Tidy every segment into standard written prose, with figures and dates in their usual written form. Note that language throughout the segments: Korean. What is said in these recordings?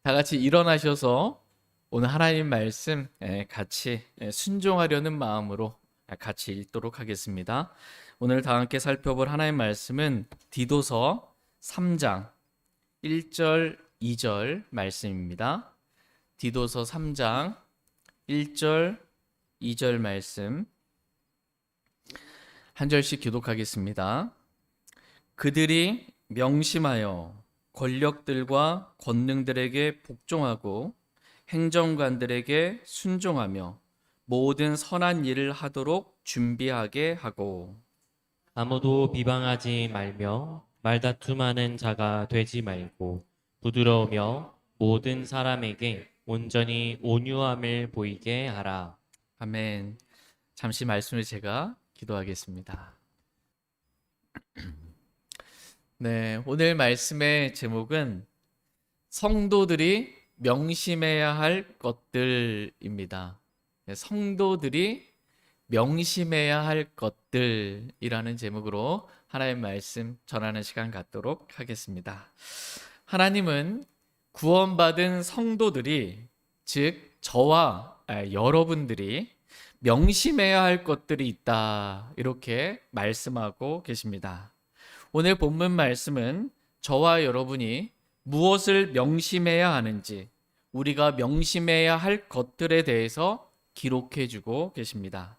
다 같이 일어나셔서 오늘 하나님 말씀 같이 순종하려는 마음으로 같이 읽도록 하겠습니다. 오늘 다 함께 살펴볼 하나님 말씀은 디도서 3장 1절, 2절 말씀입니다. 디도서 3장 1절, 2절 말씀 한 절씩 교독하겠습니다. 그들이 명심하여 권력들과 권능들에게 복종하고 행정관들에게 순종하며 모든 선한 일을 하도록 준비하게 하고 아무도 비방하지 말며 말다툼하는 자가 되지 말고 부드러우며 모든 사람에게 온전히 온유함을 보이게 하라. 아멘. 잠시 말씀을 제가 기도하겠습니다. 네, 오늘 말씀의 제목은 성도들이 명심해야 할 것들입니다. 네, 성도들이 명심해야 할 것들이라는 제목으로 하나님의 말씀 전하는 시간 갖도록 하겠습니다. 하나님은 구원받은 성도들이, 즉 저와 여러분들이 명심해야 할 것들이 있다, 이렇게 말씀하고 계십니다. 오늘 본문 말씀은 저와 여러분이 무엇을 명심해야 하는지, 우리가 명심해야 할 것들에 대해서 기록해 주고 계십니다.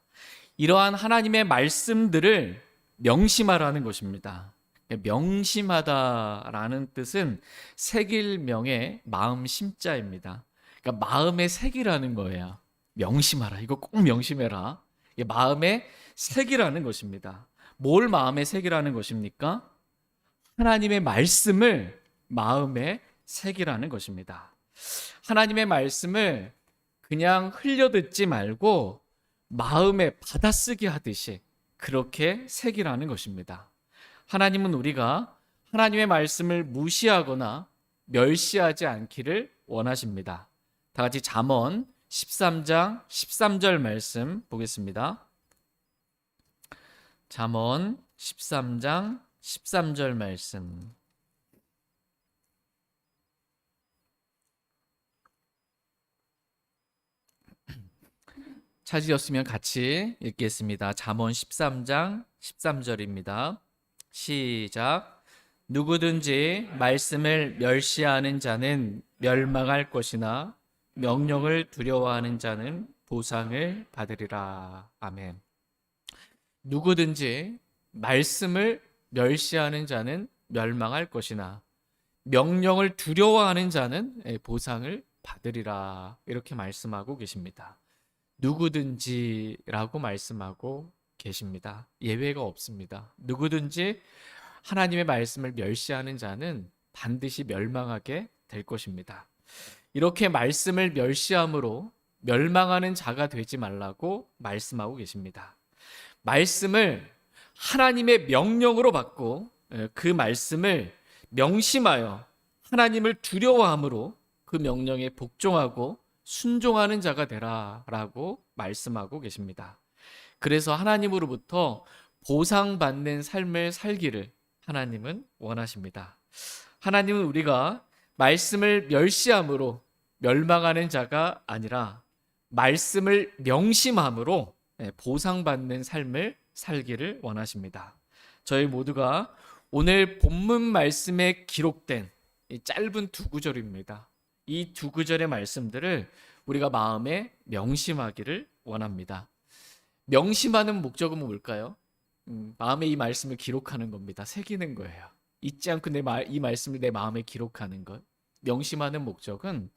이러한 하나님의 말씀들을 명심하라는 것입니다. 명심하다라는 뜻은 새길명의 마음 심자입니다. 그러니까 마음에 새기라는 거예요. 명심하라. 이거 꼭 명심해라. 이게 마음에 새기라는 것입니다. 뭘 마음에 새기라는 것입니까? 하나님의 말씀을 마음에 새기라는 것입니다. 하나님의 말씀을 그냥 흘려듣지 말고 마음에 받아쓰기 하듯이 그렇게 새기라는 것입니다. 하나님은 우리가 하나님의 말씀을 무시하거나 멸시하지 않기를 원하십니다. 다 같이 잠언 13장 13절 말씀 보겠습니다. 잠언 13장 13절 말씀. 찾으셨으면 같이 읽겠습니다. 잠언 13장 13절입니다. 시작. 누구든지 말씀을 멸시하는 자는 멸망할 것이나 명령을 두려워하는 자는 보상을 받으리라. 아멘. 누구든지 말씀을 멸시하는 자는 멸망할 것이나 명령을 두려워하는 자는 보상을 받으리라. 이렇게 말씀하고 계십니다. 누구든지라고 말씀하고 계십니다. 예외가 없습니다. 누구든지 하나님의 말씀을 멸시하는 자는 반드시 멸망하게 될 것입니다. 이렇게 말씀을 멸시함으로 멸망하는 자가 되지 말라고 말씀하고 계십니다. 말씀을 하나님의 명령으로 받고 그 말씀을 명심하여 하나님을 두려워함으로 그 명령에 복종하고 순종하는 자가 되라라고 말씀하고 계십니다. 그래서 하나님으로부터 보상받는 삶을 살기를 하나님은 원하십니다. 하나님은 우리가 말씀을 멸시함으로 멸망하는 자가 아니라 말씀을 명심함으로 보상받는 삶을 살기를 원하십니다. 저희 모두가 오늘 본문 말씀에 기록된 이 짧은 두 구절입니다. 이 두 구절의 말씀들을 우리가 마음에 명심하기를 원합니다. 명심하는 목적은 뭘까요? 마음에 이 말씀을 기록하는 겁니다. 새기는 거예요. 잊지 않고 이 말씀을 내 마음에 기록하는 것. 명심하는 목적은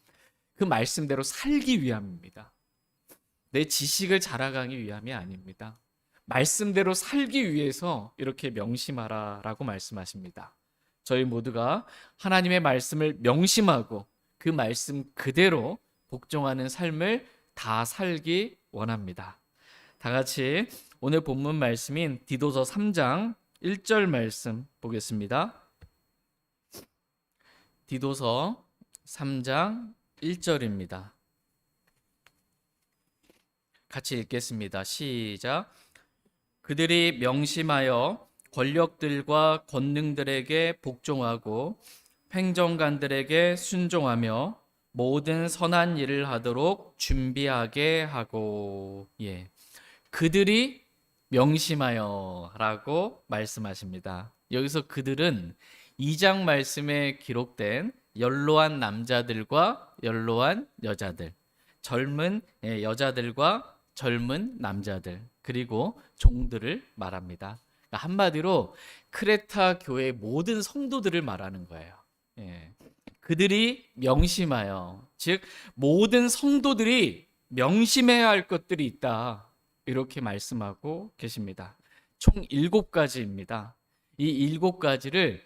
그 말씀대로 살기 위함입니다. 내 지식을 자라가기 위함이 아닙니다. 말씀대로 살기 위해서 이렇게 명심하라라고 말씀하십니다. 저희 모두가 하나님의 말씀을 명심하고 그 말씀 그대로 복종하는 삶을 다 살기 원합니다. 다 같이 오늘 본문 말씀인 디도서 3장 1절 말씀 보겠습니다. 디도서 3장 1절입니다. 같이 읽겠습니다. 시작. 그들이 명심하여 권력들과 권능들에게 복종하고 행정관들에게 순종하며 모든 선한 일을 하도록 준비하게 하고, 예. 그들이 명심하여라고 말씀하십니다. 여기서 그들은 2장 말씀에 기록된 연로한 남자들과 연로한 여자들, 젊은 여자들과 젊은 남자들, 그리고 종들을 말합니다. 그러니까 한마디로 크레타 교회 모든 성도들을 말하는 거예요. 예. 그들이 명심하여, 즉 모든 성도들이 명심해야 할 것들이 있다. 이렇게 말씀하고 계십니다. 총 7가지입니다. 이 7가지를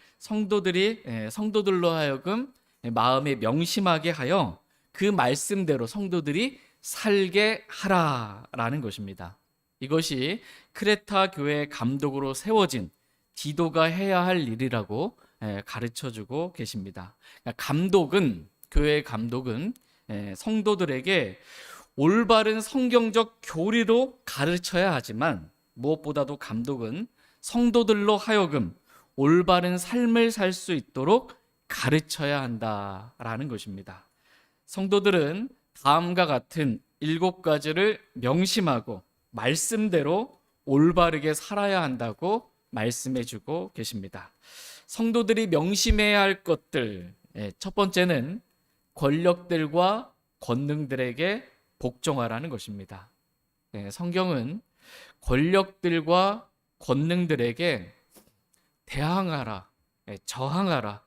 성도들로 하여금 마음에 명심하게 하여 그 말씀대로 성도들이 살게 하라라는 것입니다. 이것이 크레타 교회 감독으로 세워진 디도가 해야 할 일이라고 가르쳐주고 계십니다. 교회의 감독은 성도들에게 올바른 성경적 교리로 가르쳐야 하지만 무엇보다도 감독은 성도들로 하여금 올바른 삶을 살 수 있도록 가르쳐야 한다라는 것입니다. 성도들은 다음과 같은 7가지를 명심하고 말씀대로 올바르게 살아야 한다고 말씀해주고 계십니다. 성도들이 명심해야 할 것들, 첫 번째는 권력들과 권능들에게 복종하라는 것입니다. 성경은 권력들과 권능들에게 대항하라, 저항하라,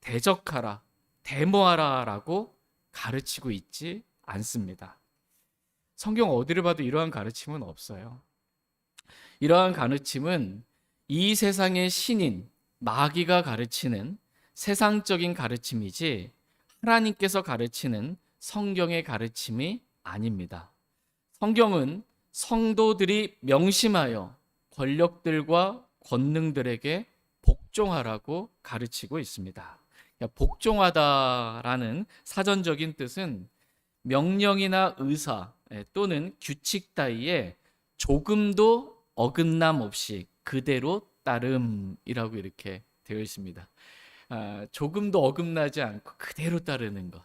대적하라, 데모하라라고 가르치고 있지 않습니다. 성경 어디를 봐도 이러한 가르침은 없어요. 이러한 가르침은 이 세상의 신인 마귀가 가르치는 세상적인 가르침이지 하나님께서 가르치는 성경의 가르침이 아닙니다. 성경은 성도들이 명심하여 권력들과 권능들에게 복종하라고 가르치고 있습니다. 복종하다라는 사전적인 뜻은 명령이나 의사 또는 규칙 따위에 조금도 어긋남 없이 그대로 따름이라고 이렇게 되어 있습니다. 조금도 어긋나지 않고 그대로 따르는 것.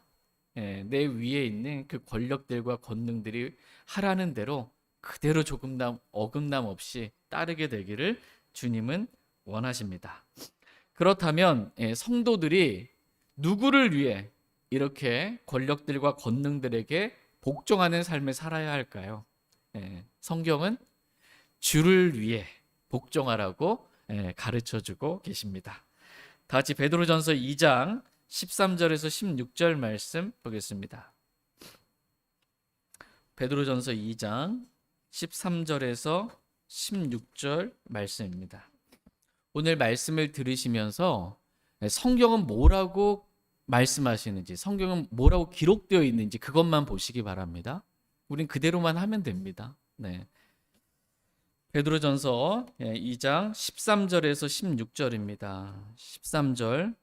내 위에 있는 그 권력들과 권능들이 하라는 대로 그대로 어긋남 없이 따르게 되기를 주님은 원하십니다. 그렇다면 성도들이 누구를 위해 이렇게 권력들과 권능들에게 복종하는 삶을 살아야 할까요? 성경은 주를 위해 복종하라고 가르쳐주고 계십니다. 다 같이 베드로전서 2장 13절에서 16절 말씀 보겠습니다. 베드로전서 2장 13절에서 16절 말씀입니다. 오늘 말씀을 들으시면서 성경은 뭐라고 말씀하시는지, 성경은 뭐라고 기록되어 있는지 그것만 보시기 바랍니다. 우린 그대로만 하면 됩니다. 베드로전서 2장 13절에서 16절입니다. 13절,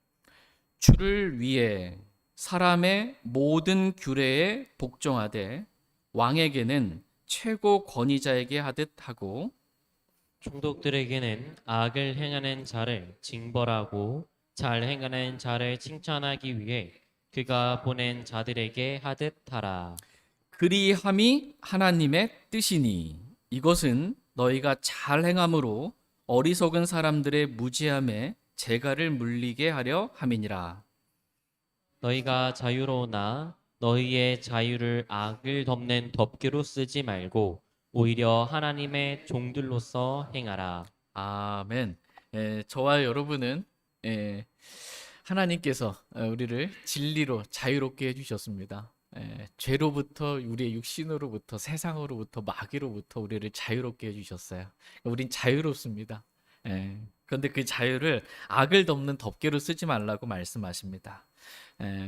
주를 위해 사람의 모든 규례에 복종하되 왕에게는 최고 권위자에게 하듯 하고 총독들에게는 악을 행하는 자를 징벌하고 잘 행하는 자를 칭찬하기 위해 그가 보낸 자들에게 하듯 하라. 그리함이 하나님의 뜻이니 이것은 너희가 잘 행함으로 어리석은 사람들의 무지함에 재갈을 물리게 하려 함이니라. 너희가 자유로우나 너희의 자유를 악을 덮는 덮개로 쓰지 말고 오히려 하나님의 종들로서 행하라. 아멘. 저와 여러분은 하나님께서 우리를 진리로 자유롭게 해주셨습니다. 죄로부터, 우리의 육신으로부터, 세상으로부터, 마귀로부터 우리를 자유롭게 해주셨어요. 우린 자유롭습니다. 그런데 그 자유를 악을 덮는 덮개로 쓰지 말라고 말씀하십니다.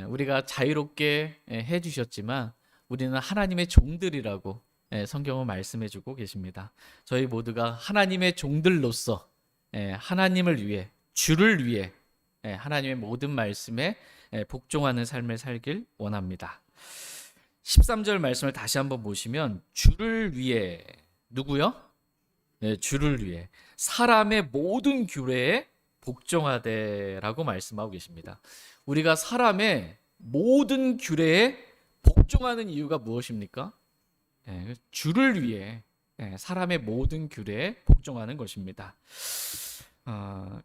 우리가 자유롭게 해주셨지만 우리는 하나님의 종들이라고 성경은 말씀해주고 계십니다. 저희 모두가 하나님의 종들로서 하나님을 위해, 주를 위해 하나님의 모든 말씀에 복종하는 삶을 살길 원합니다. 13절 말씀을 다시 한번 보시면 주를 위해, 누구요? 주를 위해 사람의 모든 규례에 복종하되라고 말씀하고 계십니다. 우리가 사람의 모든 규례에 복종하는 이유가 무엇입니까? 주를 위해 사람의 모든 규례에 복종하는 것입니다.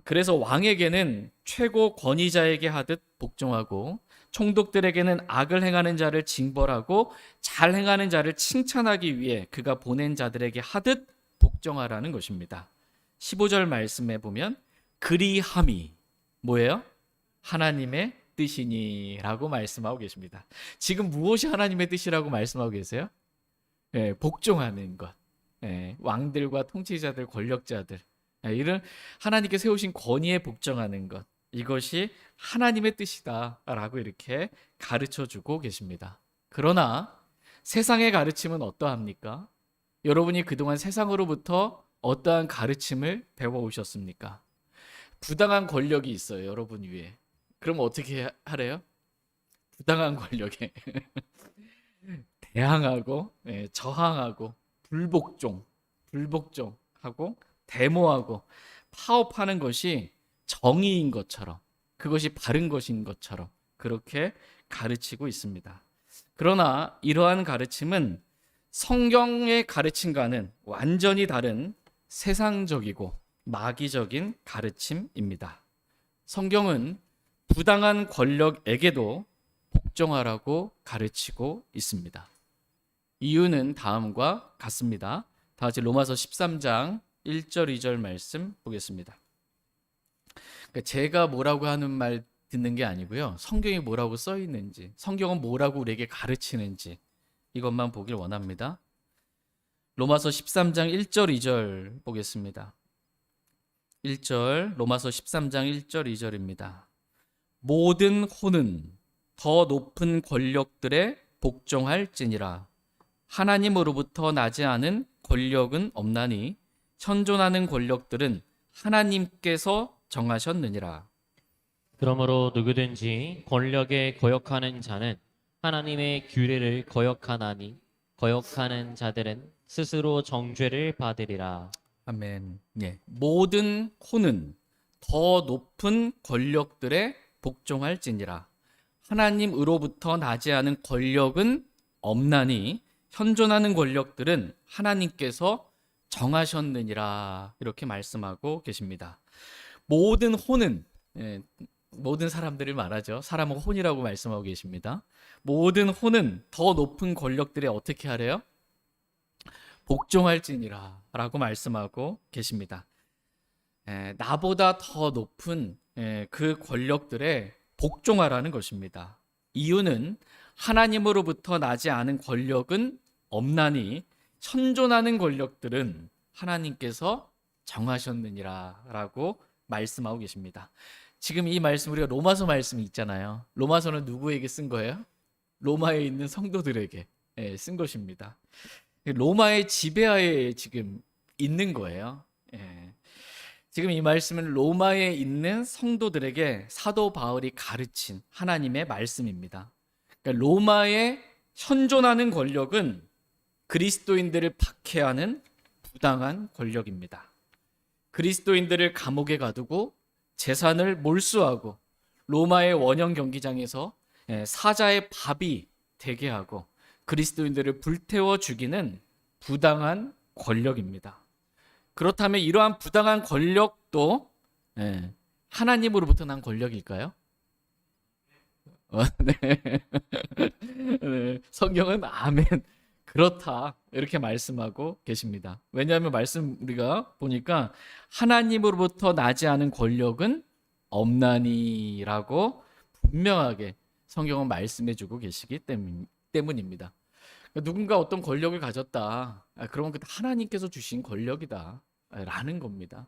그래서 왕에게는 최고 권위자에게 하듯 복종하고 총독들에게는 악을 행하는 자를 징벌하고 잘 행하는 자를 칭찬하기 위해 그가 보낸 자들에게 하듯 복종하라는 것입니다. 15절 말씀에 보면 그리함이 뭐예요? 하나님의 뜻이니라고 말씀하고 계십니다. 지금 무엇이 하나님의 뜻이라고 말씀하고 계세요? 복종하는 것. 왕들과 통치자들, 권력자들, 이런 하나님께 세우신 권위에 복종하는 것. 이것이 하나님의 뜻이다라고 이렇게 가르쳐 주고 계십니다. 그러나 세상의 가르침은 어떠합니까? 여러분이 그동안 세상으로부터 어떠한 가르침을 배워오셨습니까? 부당한 권력이 있어요, 여러분 위에. 그럼 어떻게 하래요? 부당한 권력에 대항하고, 저항하고, 불복종하고, 데모하고, 파업하는 것이 정의인 것처럼, 그것이 바른 것인 것처럼 그렇게 가르치고 있습니다. 그러나 이러한 가르침은 성경의 가르침과는 완전히 다른 세상적이고 마귀적인 가르침입니다. 성경은 부당한 권력에게도 복종하라고 가르치고 있습니다. 이유는 다음과 같습니다. 다 같이 로마서 13장 1절 2절 말씀 보겠습니다. 그러니까 제가 뭐라고 하는 말 듣는 게 아니고요. 성경에 뭐라고 써 있는지, 성경은 뭐라고 우리에게 가르치는지 이것만 보길 원합니다. 로마서 13장 1절 2절 보겠습니다. 1절 로마서 13장 1절 2절입니다. 모든 혼은 더 높은 권력들에 복종할지니라. 하나님으로부터 나지 않은 권력은 없나니 현존하는 권력들은 하나님께서 정하셨느니라. 그러므로 누구든지 권력에 거역하는 자는 하나님의 규례를 거역하나니 거역하는 자들은 스스로 정죄를 받으리라. 아멘. 모든 혼은 더 높은 권력들에 복종할지니라. 하나님으로부터 나지 않은 권력은 없나니 현존하는 권력들은 하나님께서 정하셨느니라. 이렇게 말씀하고 계십니다. 모든 혼은, 모든 사람들을 말하죠. 사람은 혼이라고 말씀하고 계십니다. 모든 혼은 더 높은 권력들에 어떻게 하래요? 복종할지니라 라고 말씀하고 계십니다. 나보다 더 높은 그 권력들에 복종하라는 것입니다. 이유는 하나님으로부터 나지 않은 권력은 없나니 현존하는 권력들은 하나님께서 정하셨느니라 라고 말씀하고 계십니다. 지금 이 말씀, 우리가 로마서 말씀이 있잖아요. 로마서는 누구에게 쓴 거예요? 로마에 있는 성도들에게 쓴 것입니다. 로마의 지배하에 지금 있는 거예요. 지금 이 말씀은 로마에 있는 성도들에게 사도 바울이 가르친 하나님의 말씀입니다. 그러니까 로마에 현존하는 권력은 그리스도인들을 박해하는 부당한 권력입니다. 그리스도인들을 감옥에 가두고 재산을 몰수하고 로마의 원형 경기장에서 사자의 밥이 되게 하고 그리스도인들을 불태워 죽이는 부당한 권력입니다. 그렇다면 이러한 부당한 권력도 하나님으로부터 난 권력일까요? 네. 성경은 아멘, 그렇다 이렇게 말씀하고 계십니다. 왜냐하면 말씀 우리가 보니까 하나님으로부터 나지 않은 권력은 없나니라고 분명하게 성경은 말씀해주고 계시기 때문입니다. 누군가 어떤 권력을 가졌다, 그러면 그 하나님께서 주신 권력이다 라는 겁니다.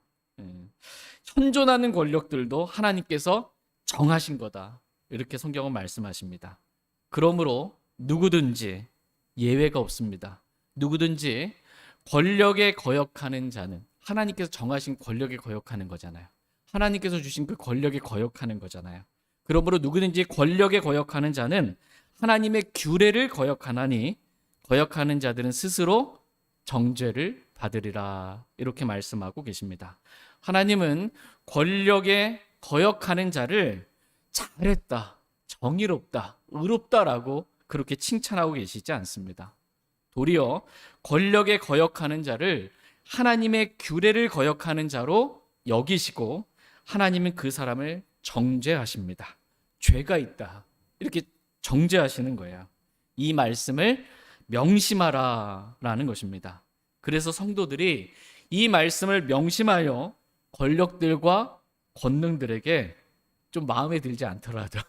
현존하는 권력들도 하나님께서 정하신 거다, 이렇게 성경은 말씀하십니다. 그러므로 누구든지 예외가 없습니다. 누구든지 권력에 거역하는 자는 하나님께서 정하신 권력에 거역하는 거잖아요. 하나님께서 주신 그 권력에 거역하는 거잖아요. 그러므로 누구든지 권력에 거역하는 자는 하나님의 규례를 거역하나니 거역하는 자들은 스스로 정죄를 받으리라, 이렇게 말씀하고 계십니다. 하나님은 권력에 거역하는 자를 잘했다, 정의롭다 의롭다라고 그렇게 칭찬하고 계시지 않습니다. 도리어 권력에 거역하는 자를 하나님의 규례를 거역하는 자로 여기시고 하나님은 그 사람을 정죄하십니다. 죄가 있다. 이렇게 정죄하시는 거예요. 이 말씀을 명심하라라는 것입니다. 그래서 성도들이 이 말씀을 명심하여 권력들과 권능들에게 좀 마음에 들지 않더라도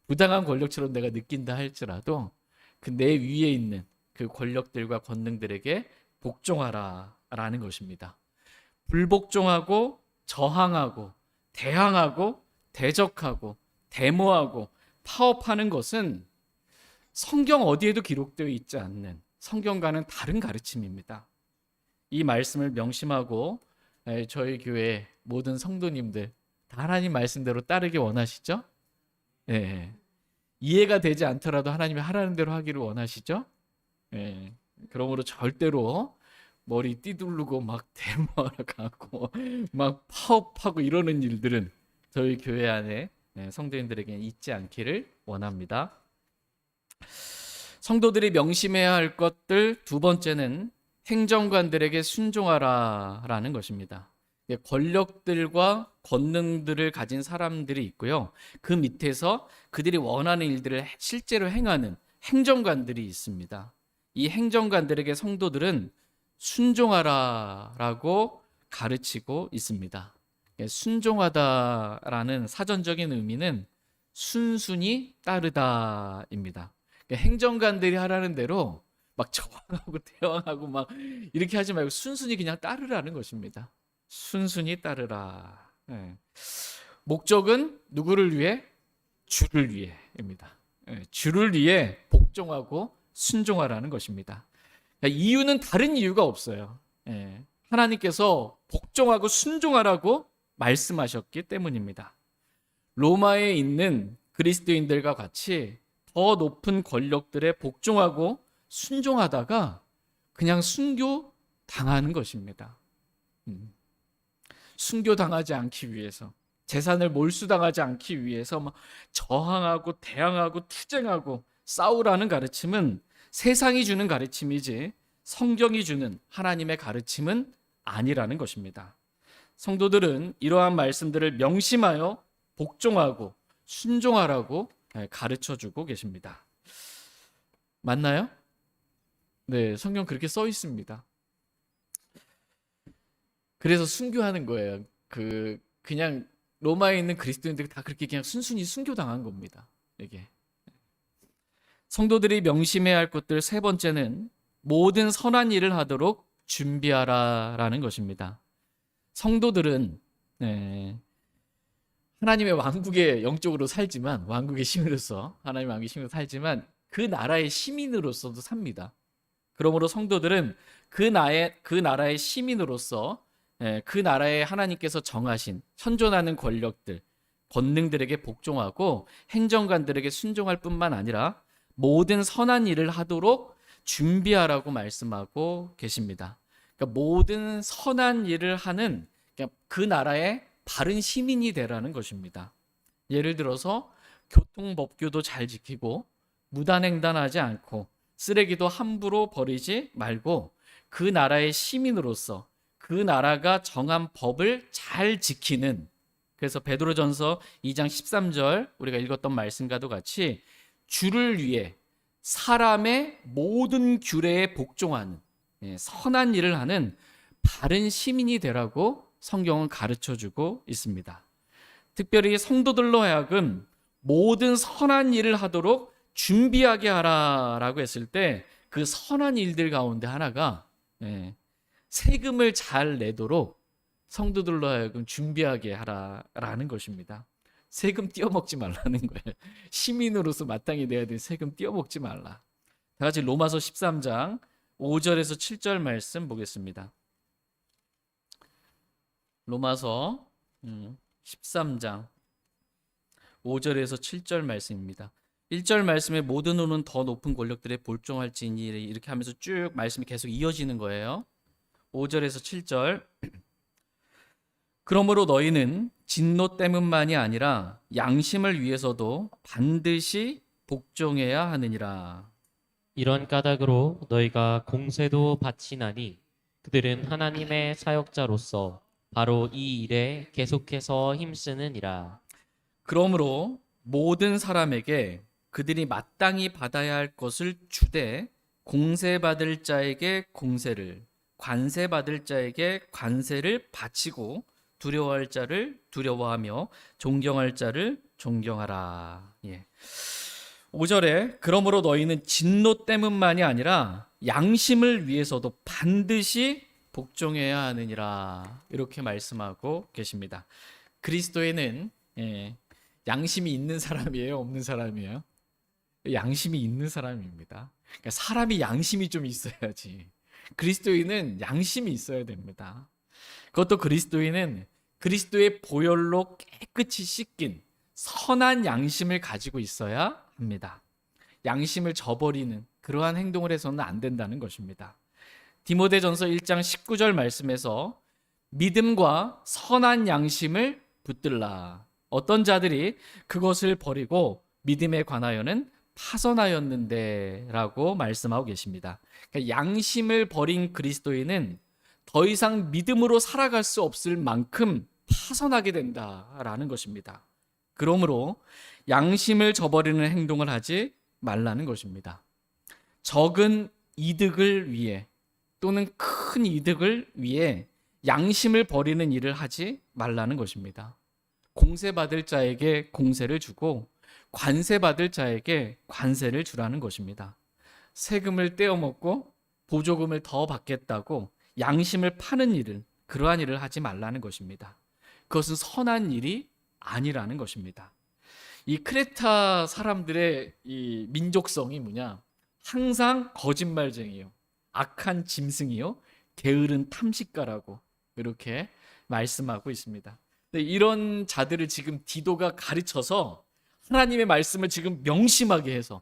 부당한 권력처럼 내가 느낀다 할지라도 그 내 위에 있는 그 권력들과 권능들에게 복종하라라는 것입니다. 불복종하고 저항하고 대항하고 대적하고 데모하고 파업하는 것은 성경 어디에도 기록되어 있지 않는 성경과는 다른 가르침입니다. 이 말씀을 명심하고 저희 교회 모든 성도님들 다 하나님 말씀대로 따르기 원하시죠? 네. 이해가 되지 않더라도 하나님이 하라는 대로 하기를 원하시죠? 네. 그러므로 절대로 머리 띠두르고 막 데모하러 가고 막 파업하고 이러는 일들은 저희 교회 안에 성도님들에게 있지 않기를 원합니다. 성도들이 명심해야 할 것들 두 번째는 행정관들에게 순종하라라는 것입니다. 권력들과 권능들을 가진 사람들이 있고요. 그 밑에서 그들이 원하는 일들을 실제로 행하는 행정관들이 있습니다. 이 행정관들에게 성도들은 순종하라라고 가르치고 있습니다. 순종하다라는 사전적인 의미는 순순히 따르다입니다. 행정관들이 하라는 대로 막 저항하고 대항하고 막 이렇게 하지 말고 순순히 그냥 따르라는 것입니다. 순순히 따르라. 목적은 누구를 위해? 주를 위해입니다. 주를 위해 복종하고 순종하라는 것입니다. 이유는 다른 이유가 없어요. 하나님께서 복종하고 순종하라고 말씀하셨기 때문입니다. 로마에 있는 그리스도인들과 같이 더 높은 권력들에 복종하고 순종하다가 그냥 순교 당하는 것입니다. 순교 당하지 않기 위해서, 재산을 몰수당하지 않기 위해서 막 저항하고 대항하고 투쟁하고 싸우라는 가르침은 세상이 주는 가르침이지 성경이 주는 하나님의 가르침은 아니라는 것입니다. 성도들은 이러한 말씀들을 명심하여 복종하고 순종하라고 가르쳐주고 계십니다. 맞나요? 네, 성경 그렇게 써 있습니다. 그래서 순교하는 거예요. 그냥 로마에 있는 그리스도인들이 다 그렇게 그냥 순순히 순교당한 겁니다. 이게 성도들이 명심해야 할 것들 세 번째는 모든 선한 일을 하도록 준비하라라는 것입니다. 성도들은 하나님의 왕국의 영적으로 살지만, 왕국의 시민으로서, 하나님의 왕국의 시민으로 살지만 그 나라의 시민으로서도 삽니다. 그러므로 성도들은 그 나라의 시민으로서 그 나라에 하나님께서 정하신 현존하는 권력들, 권능들에게 복종하고 행정관들에게 순종할 뿐만 아니라 모든 선한 일을 하도록 준비하라고 말씀하고 계십니다. 그러니까 모든 선한 일을 하는 그 나라의 바른 시민이 되라는 것입니다. 예를 들어서 교통법규도 잘 지키고 무단횡단하지 않고 쓰레기도 함부로 버리지 말고 그 나라의 시민으로서 그 나라가 정한 법을 잘 지키는, 그래서 베드로전서 2장 13절 우리가 읽었던 말씀과도 같이 주를 위해 사람의 모든 규례에 복종하는 선한 일을 하는 바른 시민이 되라고 성경은 가르쳐주고 있습니다. 특별히 성도들로 하여금 모든 선한 일을 하도록 준비하게 하라라고 했을 때 그 선한 일들 가운데 하나가 세금을 잘 내도록 성도들로 하여금 준비하게 하라라는 것입니다. 세금 띄어먹지 말라는 거예요. 시민으로서 마땅히 내야 될 세금 띄어먹지 말라. 다 같이 로마서 13장 5절에서 7절 말씀 보겠습니다. 로마서 13장 5절에서 7절 말씀입니다. 1절 말씀에 모든 후는 더 높은 권력들에 복종할지니 이렇게 하면서 쭉 말씀이 계속 이어지는 거예요. 5절에서 7절 그러므로 너희는 진노 때문만이 아니라 양심을 위해서도 반드시 복종해야 하느니라. 이런 까닭으로 너희가 공세도 바치나니 그들은 하나님의 사역자로서 바로 이 일에 계속해서 힘쓰느니라. 그러므로 모든 사람에게 그들이 마땅히 받아야 할 것을 주되 공세받을 자에게 공세를, 관세받을 자에게 관세를 바치고 두려워할 자를 두려워하며 존경할 자를 존경하라. 예. 5절에 그러므로 너희는 진노 때문만이 아니라 양심을 위해서도 반드시 복종해야 하느니라. 이렇게 말씀하고 계십니다. 그리스도에는 양심이 있는 사람이에요, 없는 사람이에요? 양심이 있는 사람입니다. 그러니까 사람이 양심이 좀 있어야지. 그리스도인은 양심이 있어야 됩니다. 그것도 그리스도인은 그리스도의 보혈로 깨끗이 씻긴 선한 양심을 가지고 있어야 합니다. 양심을 저버리는 그러한 행동을 해서는 안 된다는 것입니다. 디모데전서 1장 19절 말씀에서 믿음과 선한 양심을 붙들라. 어떤 자들이 그것을 버리고 믿음에 관하여는 파선하였는데 라고 말씀하고 계십니다. 그러니까 양심을 버린 그리스도인은 더 이상 믿음으로 살아갈 수 없을 만큼 파선하게 된다라는 것입니다. 그러므로 양심을 저버리는 행동을 하지 말라는 것입니다. 적은 이득을 위해 또는 큰 이득을 위해 양심을 버리는 일을 하지 말라는 것입니다. 공세받을 자에게 공세를 주고 관세받을 자에게 관세를 주라는 것입니다. 세금을 떼어먹고 보조금을 더 받겠다고 양심을 파는 일은 그러한 일을 하지 말라는 것입니다. 그것은 선한 일이 아니라는 것입니다. 이 크레타 사람들의 이 민족성이 뭐냐? 항상 거짓말쟁이요, 악한 짐승이요, 게으른 탐식가라고 이렇게 말씀하고 있습니다. 이런 자들을 지금 디도가 가르쳐서 하나님의 말씀을 지금 명심하게 해서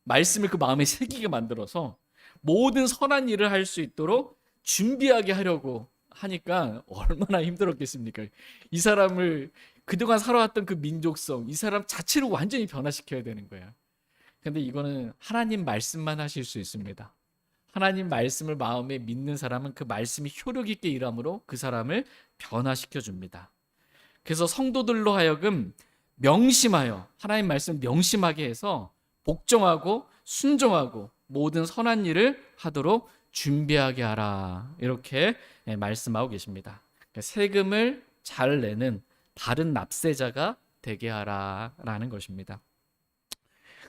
말씀을 그 마음에 새기게 만들어서 모든 선한 일을 할 수 있도록 준비하게 하려고 하니까 얼마나 힘들었겠습니까? 이 사람을 그동안 살아왔던 그 민족성, 이 사람 자체를 완전히 변화시켜야 되는 거예요. 근데 이거는 하나님 말씀만 하실 수 있습니다. 하나님 말씀을 마음에 믿는 사람은 그 말씀이 효력 있게 일함으로 그 사람을 변화시켜 줍니다. 그래서 성도들로 하여금 명심하여 하나님 말씀 명심하게 해서 복종하고 순종하고 모든 선한 일을 하도록 준비하게 하라. 이렇게 말씀하고 계십니다. 세금을 잘 내는 바른 납세자가 되게 하라라는 것입니다.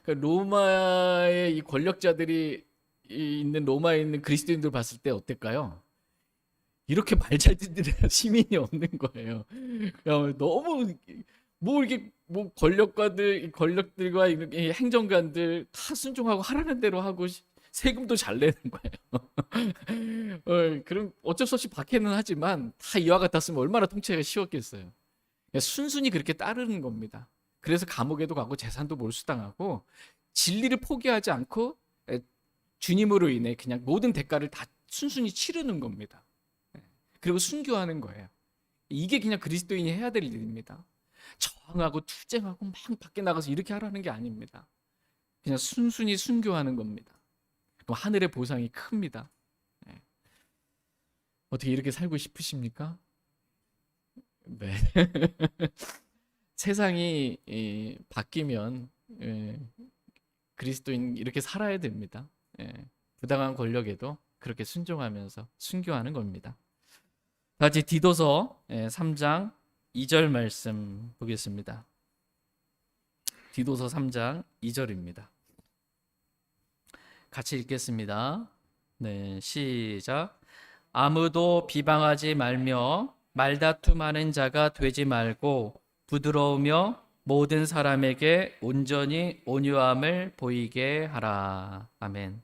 로마의 이 권력자들이 있는 로마에 있는 그리스도인들 봤을 때 어떨까요? 이렇게 말 잘 듣는 시민이 없는 거예요. 너무 이렇게 권력들과 이렇게 행정관들 다 순종하고 하라는 대로 하고 세금도 잘 내는 거예요. 그럼 어쩔 수 없이 박해는 하지만 다 이와 같았으면 얼마나 통치하기가 쉬웠겠어요. 순순히 그렇게 따르는 겁니다. 그래서 감옥에도 가고 재산도 몰수당하고 진리를 포기하지 않고 주님으로 인해 그냥 모든 대가를 다 순순히 치르는 겁니다. 그리고 순교하는 거예요. 이게 그냥 그리스도인이 해야 될 일입니다. 저항하고 투쟁하고 막 밖에 나가서 이렇게 하라는 게 아닙니다. 그냥 순순히 순교하는 겁니다. 그럼 하늘의 보상이 큽니다. 어떻게 이렇게 살고 싶으십니까? 네. 세상이 바뀌면 그리스도인 이렇게 살아야 됩니다. 부당한 권력에도 그렇게 순종하면서 순교하는 겁니다. 같이 디도서 3장 2절 말씀 보겠습니다. 디도서 3장 2절입니다. 같이 읽겠습니다. 네, 시작. 아무도 비방하지 말며 말다툼하는 자가 되지 말고 부드러우며 모든 사람에게 온전히 온유함을 보이게 하라. 아멘.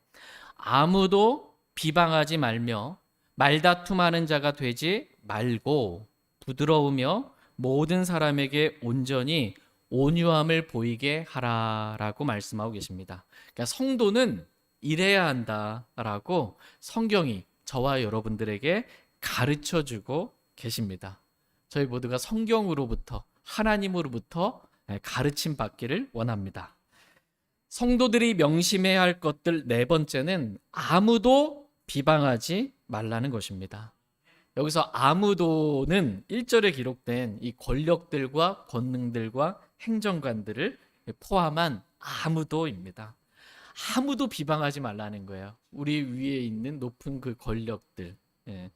아무도 비방하지 말며 말다툼하는 자가 되지 말고 부드러우며 모든 사람에게 온전히 온유함을 보이게 하라라고 말씀하고 계십니다. 그러니까 성도는 이래야 한다라고 성경이 저와 여러분들에게 가르쳐주고 계십니다. 저희 모두가 성경으로부터 하나님으로부터 가르침 받기를 원합니다. 성도들이 명심해야 할 것들 네 번째는 아무도 비방하지 말라는 것입니다. 여기서 아무도는 1절에 기록된 이 권력들과 권능들과 행정관들을 포함한 아무도입니다. 아무도 비방하지 말라는 거예요. 우리 위에 있는 높은 그 권력들. 예.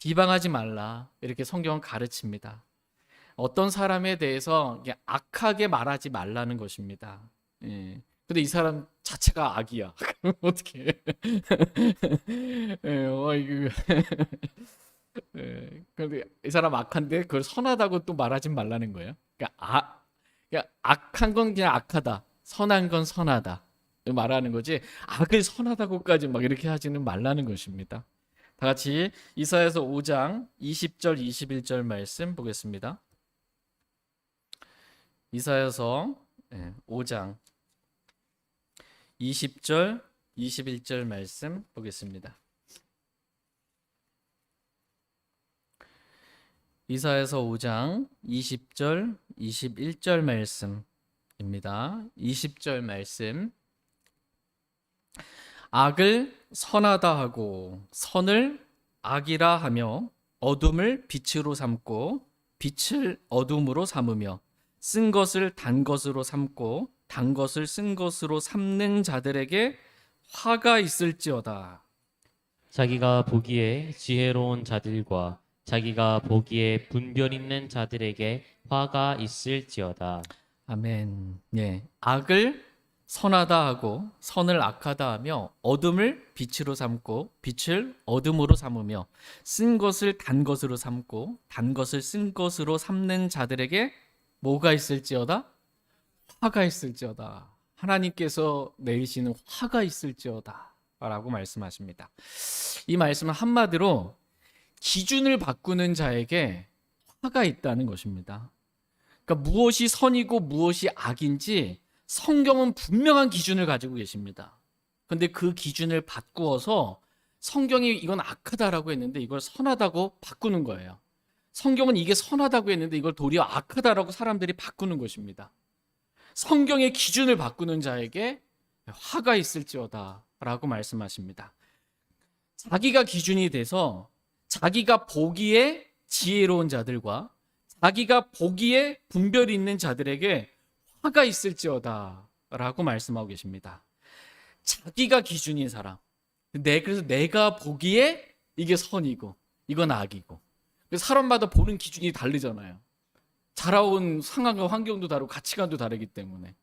비방하지 말라. 이렇게 성경은 가르칩니다. 어떤 사람에 대해서 악하게 말하지 말라는 것입니다. 예. 근데 이 사람 자체가 악이야. 그럼 어떻게? 예, 이거. 예. 근데 이 사람 악한데 그걸 선하다고 또 말하지 말라는 거예요. 그러니까 악한 건 그냥 악하다. 선한 건 선하다. 말하는 거지. 악을 선하다고까지 막 이렇게 하지는 말라는 것입니다. 다 같이 이사야서 5장 20절 21절 말씀 보겠습니다. 이사야서 5장 20절 21절 말씀 보겠습니다. 이사야서 5장 20절 21절 말씀입니다. 20절 말씀. 악을 선하다 하고 선을 악이라 하며 어둠을 빛으로 삼고 빛을 어둠으로 삼으며 쓴 것을 단 것으로 삼고 단 것을 쓴 것으로 삼는 자들에게 화가 있을지어다. 자기가 보기에 지혜로운 자들과 자기가 보기에 분별 있는 자들에게 화가 있을지어다. 아멘. 예. 악을 선하다 하고 선을 악하다 하며 어둠을 빛으로 삼고 빛을 어둠으로 삼으며 쓴 것을 단 것으로 삼고 단 것을 쓴 것으로 삼는 자들에게 뭐가 있을지어다? 화가 있을지어다. 하나님께서 내리시는 화가 있을지어다 라고 말씀하십니다. 이 말씀은 한마디로 기준을 바꾸는 자에게 화가 있다는 것입니다. 그러니까 무엇이 선이고 무엇이 악인지 성경은 분명한 기준을 가지고 계십니다. 그런데 그 기준을 바꾸어서 성경이 이건 악하다라고 했는데 이걸 선하다고 바꾸는 거예요. 성경은 이게 선하다고 했는데 이걸 도리어 악하다라고 사람들이 바꾸는 것입니다. 성경의 기준을 바꾸는 자에게 화가 있을지어다 라고 말씀하십니다. 자기가 기준이 돼서 자기가 보기에 지혜로운 자들과 자기가 보기에 분별이 있는 자들에게 화가 있을지어다 라고 말씀하고 계십니다. 자기가 기준인 사람. 그래서 내가 보기에 이게 선이고 이건 악이고. 사람마다 보는 기준이 다르잖아요. 자라온 상황과 환경도 다르고 가치관도 다르기 때문에.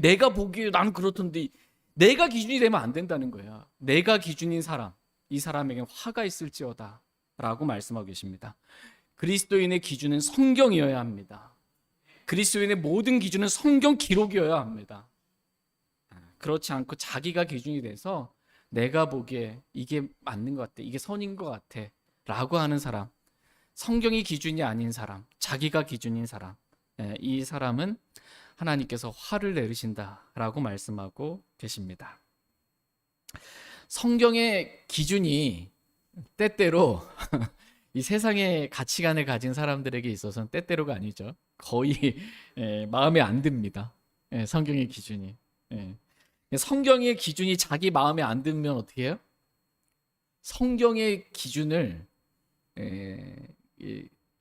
내가 보기에 난 그렇던데 내가 기준이 되면 안 된다는 거야. 내가 기준인 사람, 이 사람에게 화가 있을지어다 라고 말씀하고 계십니다. 그리스도인의 기준은 성경이어야 합니다. 그리스도인의 모든 기준은 성경 기록이어야 합니다. 그렇지 않고 자기가 기준이 돼서 내가 보기에 이게 맞는 것 같아, 이게 선인 것 같아 라고 하는 사람, 성경이 기준이 아닌 사람, 자기가 기준인 사람, 이 사람은 하나님께서 화를 내리신다라고 말씀하고 계십니다. 성경의 기준이 때때로 이 세상의 가치관을 가진 사람들에게 있어서는 때때로가 아니죠. 거의 마음에 안 듭니다. 성경의 기준이. 성경의 기준이 자기 마음에 안 들면 어떻게 해요? 성경의 기준을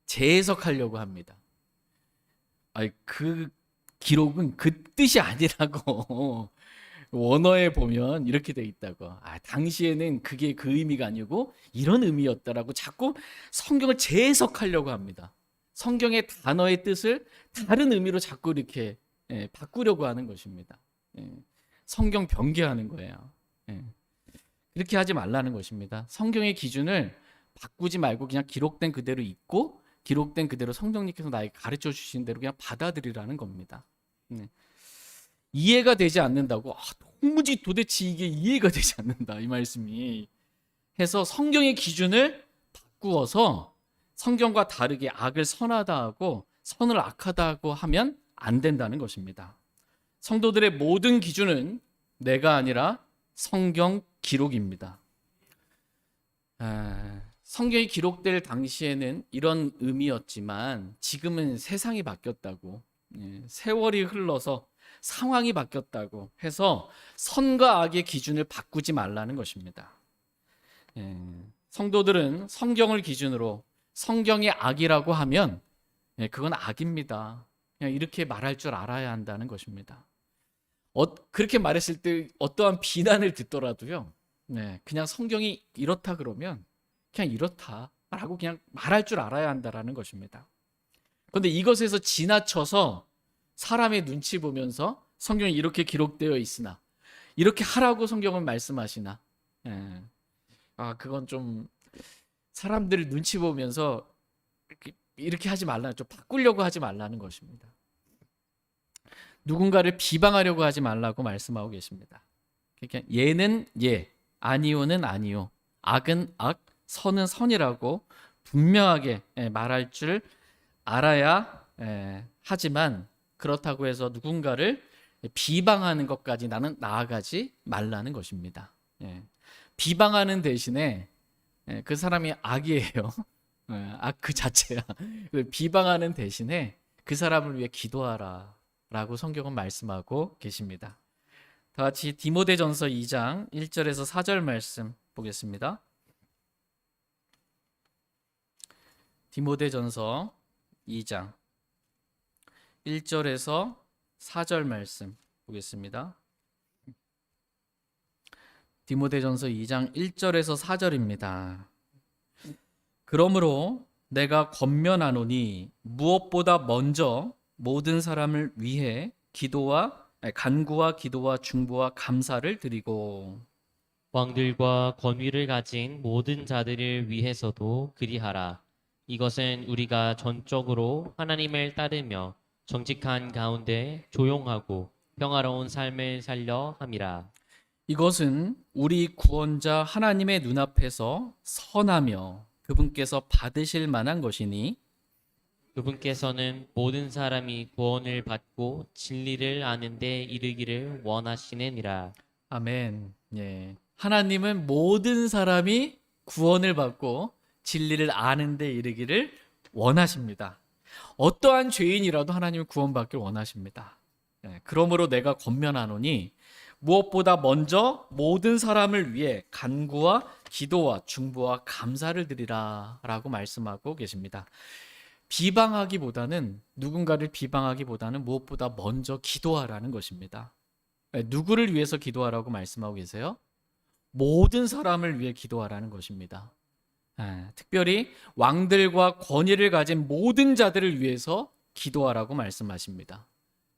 재해석하려고 합니다. 그 기록은 그 뜻이 아니라고 원어에 보면 이렇게 돼 있다고. 당시에는 그게 그 의미가 아니고 이런 의미였다라고 자꾸 성경을 재해석하려고 합니다. 성경의 단어의 뜻을 다른 의미로 자꾸 이렇게 바꾸려고 하는 것입니다. 성경 변개하는 거예요. 그렇게 하지 말라는 것입니다. 성경의 기준을 바꾸지 말고 그냥 기록된 그대로 읽고 기록된 그대로 성령님께서 나에게 가르쳐 주신 대로 그냥 받아들이라는 겁니다. 이해가 되지 않는다고 도무지 도대체 이게 이해가 되지 않는다 이 말씀이 해서 성경의 기준을 바꾸어서 성경과 다르게 악을 선하다 하고 선을 악하다 하고 하면 안 된다는 것입니다. 성도들의 모든 기준은 내가 아니라 성경 기록입니다. 성경이 기록될 당시에는 이런 의미였지만 지금은 세상이 바뀌었다고, 세월이 흘러서 상황이 바뀌었다고 해서 선과 악의 기준을 바꾸지 말라는 것입니다. 예, 성도들은 성경을 기준으로 성경이 악이라고 하면 그건 악입니다. 그냥 이렇게 말할 줄 알아야 한다는 것입니다. 그렇게 말했을 때 어떠한 비난을 듣더라도요, 그냥 성경이 이렇다 그러면 그냥 이렇다라고 그냥 말할 줄 알아야 한다라는 것입니다. 그런데 이것에서 지나쳐서 사람의 눈치 보면서 성경이 이렇게 기록되어 있으나 이렇게 하라고 성경은 말씀하시나, 그건 좀 사람들 눈치 보면서 이렇게 하지 말라, 좀 바꾸려고 하지 말라는 것입니다. 누군가를 비방하려고 하지 말라고 말씀하고 계십니다. 그러니까 얘는 얘, 아니오는 아니오, 악은 악, 선은 선이라고 분명하게 말할 줄 알아야 하지만, 그렇다고 해서 누군가를 비방하는 것까지 나는 나아가지 말라는 것입니다. 비방하는 대신에 그 사람이 악이에요. 악 그 자체야. 비방하는 대신에 그 사람을 위해 기도하라 라고 성경은 말씀하고 계십니다. 다 같이 디모데전서 2장 1절에서 4절 말씀 보겠습니다. 디모데전서 2장 1절에서 4절 말씀 보겠습니다. 디모데전서 2장 1절에서 4절입니다. 그러므로 내가 권면하노니 무엇보다 먼저 모든 사람을 위해 간구와 기도와 중보와 감사를 드리고, 왕들과 권위를 가진 모든 자들을 위해서도 그리하라. 이것은 우리가 전적으로 하나님을 따르며 정직한 가운데 조용하고 평화로운 삶을 살려 함이라. 이것은 우리 구원자 하나님의 눈앞에서 선하며 그분께서 받으실 만한 것이니, 그분께서는 모든 사람이 구원을 받고 진리를 아는 데 이르기를 원하시느니라. 아멘. 하나님은 모든 사람이 구원을 받고 진리를 아는 데 이르기를 원하십니다. 어떠한 죄인이라도 하나님은 구원받길 원하십니다. 그러므로 내가 권면하노니 무엇보다 먼저 모든 사람을 위해 간구와 기도와 중보와 감사를 드리라 라고 말씀하고 계십니다. 누군가를 비방하기보다는 무엇보다 먼저 기도하라는 것입니다. 누구를 위해서 기도하라고 말씀하고 계세요? 모든 사람을 위해 기도하라는 것입니다. 특별히 왕들과 권위를 가진 모든 자들을 위해서 기도하라고 말씀하십니다.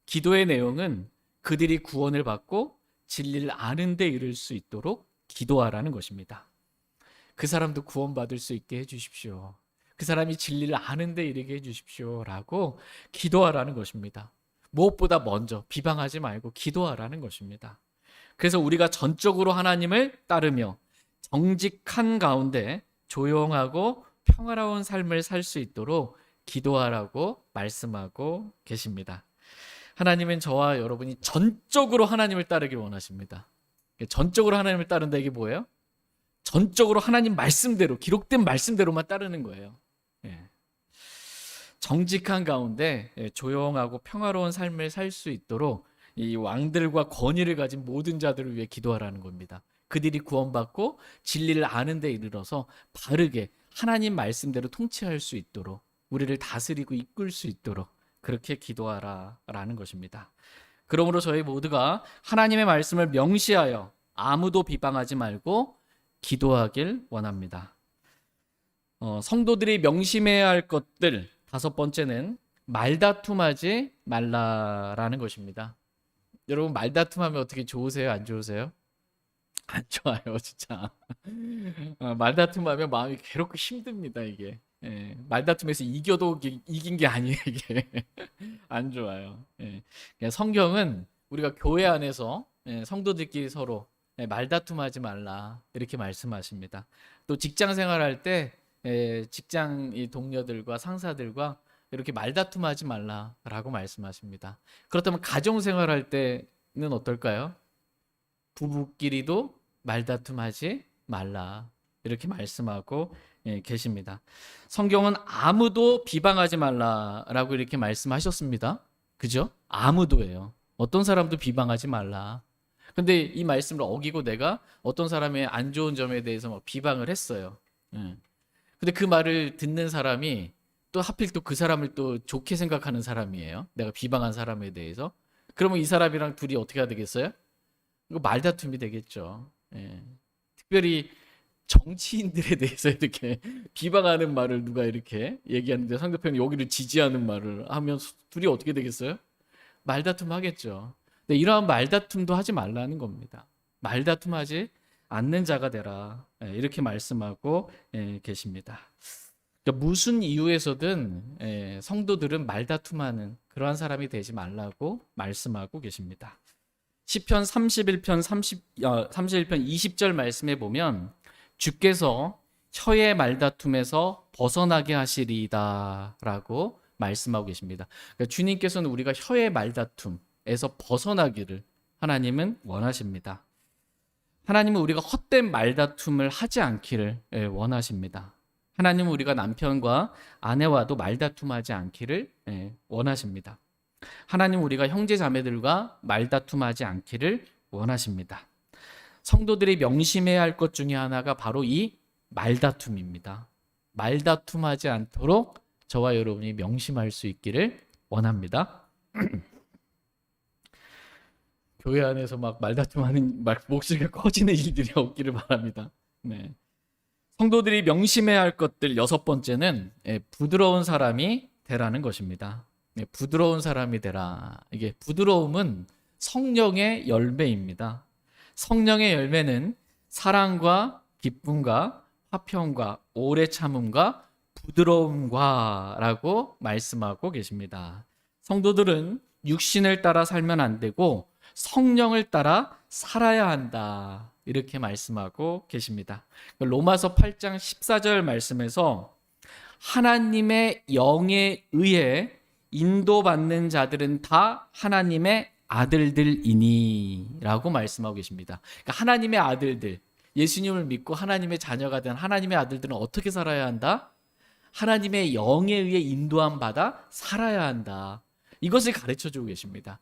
기도의 내용은 그들이 구원을 받고 진리를 아는 데 이를 수 있도록 기도하라는 것입니다. 그 사람도 구원받을 수 있게 해주십시오. 그 사람이 진리를 아는 데 이르게 해주십시오 라고 기도하라는 것입니다. 무엇보다 먼저 비방하지 말고 기도하라는 것입니다. 그래서 우리가 전적으로 하나님을 따르며 정직한 가운데 조용하고 평화로운 삶을 살 수 있도록 기도하라고 말씀하고 계십니다. 하나님은 저와 여러분이 전적으로 하나님을 따르길 원하십니다. 전적으로 하나님을 따른다, 이게 뭐예요? 전적으로 하나님 말씀대로, 기록된 말씀대로만 따르는 거예요. 정직한 가운데 조용하고 평화로운 삶을 살 수 있도록 이 왕들과 권위를 가진 모든 자들을 위해 기도하라는 겁니다. 그들이 구원받고 진리를 아는 데 이르러서 바르게 하나님 말씀대로 통치할 수 있도록, 우리를 다스리고 이끌 수 있도록 그렇게 기도하라라는 것입니다. 그러므로 저희 모두가 하나님의 말씀을 명시하여 아무도 비방하지 말고 기도하길 원합니다. 성도들이 명심해야 할 것들, 5번째는 말다툼하지 말라라는 것입니다. 여러분, 말다툼하면 어떻게, 좋으세요? 안 좋으세요? 안 좋아요, 진짜. 말다툼하면 마음이 괴롭고 힘듭니다, 이게. 말다툼에서 이겨도 이긴 게 아니에요, 이게. 안 좋아요. 그냥 성경은 우리가 교회 안에서 성도들끼리 서로 말다툼하지 말라 이렇게 말씀하십니다. 또 직장 생활할 때 직장 동료들과 상사들과 이렇게 말다툼하지 말라라고 말씀하십니다. 그렇다면 가정 생활할 때는 어떨까요? 부부끼리도 말다툼하지 말라 이렇게 말씀하고 계십니다. 성경은 아무도 비방하지 말라라고 이렇게 말씀하셨습니다. 그죠? 아무도예요. 어떤 사람도 비방하지 말라. 근데 이 말씀을 어기고 내가 어떤 사람의 안 좋은 점에 대해서 막 비방을 했어요. 예. 근데 그 말을 듣는 사람이 또 하필 또 그 사람을 또 좋게 생각하는 사람이에요. 내가 비방한 사람에 대해서. 그러면 이 사람이랑 둘이 어떻게 해야 되겠어요? 이거 말다툼이 되겠죠. 예. 특별히 정치인들에 대해서 이렇게 비방하는 말을 누가 이렇게 얘기하는데 상대편이 여기를 지지하는 말을 하면 둘이 어떻게 되겠어요? 말다툼 하겠죠. 근데 이러한 말다툼도 하지 말라는 겁니다. 말다툼하지 않는 자가 되라. 이렇게 말씀하고 계십니다. 그러니까 무슨 이유에서든 성도들은 말다툼하는 그러한 사람이 되지 말라고 말씀하고 계십니다. 시편 31편 20절 말씀에 보면 주께서 혀의 말다툼에서 벗어나게 하시리이다라고 말씀하고 계십니다. 그러니까 주님께서는 우리가 혀의 말다툼에서 벗어나기를 하나님은 원하십니다. 하나님은 우리가 헛된 말다툼을 하지 않기를 원하십니다. 하나님은 우리가 남편과 아내와도 말다툼하지 않기를 원하십니다. 하나님은 우리가 형제 자매들과 말다툼하지 않기를 원하십니다. 성도들이 명심해야 할 것 중에 하나가 바로 이 말다툼입니다. 말다툼하지 않도록 저와 여러분이 명심할 수 있기를 원합니다. 교회 안에서 막 말다툼하는 목소리가 커지는 일들이 없기를 바랍니다. 네. 성도들이 명심해야 할 것들 6번째는 부드러운 사람이 되라는 것입니다. 부드러운 사람이 되라. 이게 부드러움은 성령의 열매입니다. 성령의 열매는 사랑과 기쁨과 화평과 오래 참음과 부드러움과 라고 말씀하고 계십니다. 성도들은 육신을 따라 살면 안 되고 성령을 따라 살아야 한다. 이렇게 말씀하고 계십니다. 로마서 8장 14절 말씀에서 하나님의 영에 의해 인도받는 자들은 다 하나님의 아들들이니 라고 말씀하고 계십니다. 그러니까 하나님의 아들들, 예수님을 믿고 하나님의 자녀가 된 하나님의 아들들은 어떻게 살아야 한다? 하나님의 영에 의해 인도함 받아 살아야 한다. 이것을 가르쳐주고 계십니다.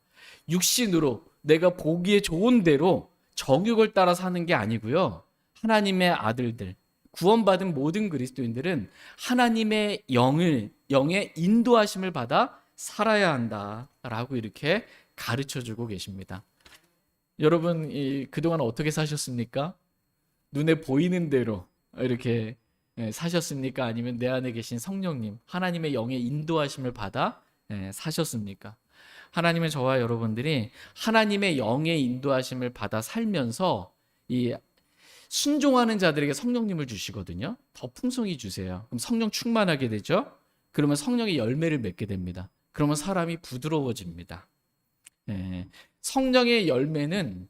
육신으로 내가 보기에 좋은 대로 정욕을 따라 사는 게 아니고요. 하나님의 아들들, 구원받은 모든 그리스도인들은 하나님의 영의 인도하심을 받아 살아야 한다라고 이렇게 가르쳐주고 계십니다. 여러분 그동안 어떻게 사셨습니까? 눈에 보이는 대로 이렇게 사셨습니까? 아니면 내 안에 계신 성령님, 하나님의 영의 인도하심을 받아 사셨습니까? 하나님은 저와 여러분들이 하나님의 영의 인도하심을 받아 살면서 이 순종하는 자들에게 성령님을 주시거든요. 더 풍성히 주세요. 그럼 성령 충만하게 되죠. 그러면 성령의 열매를 맺게 됩니다. 그러면 사람이 부드러워집니다. 성령의 열매는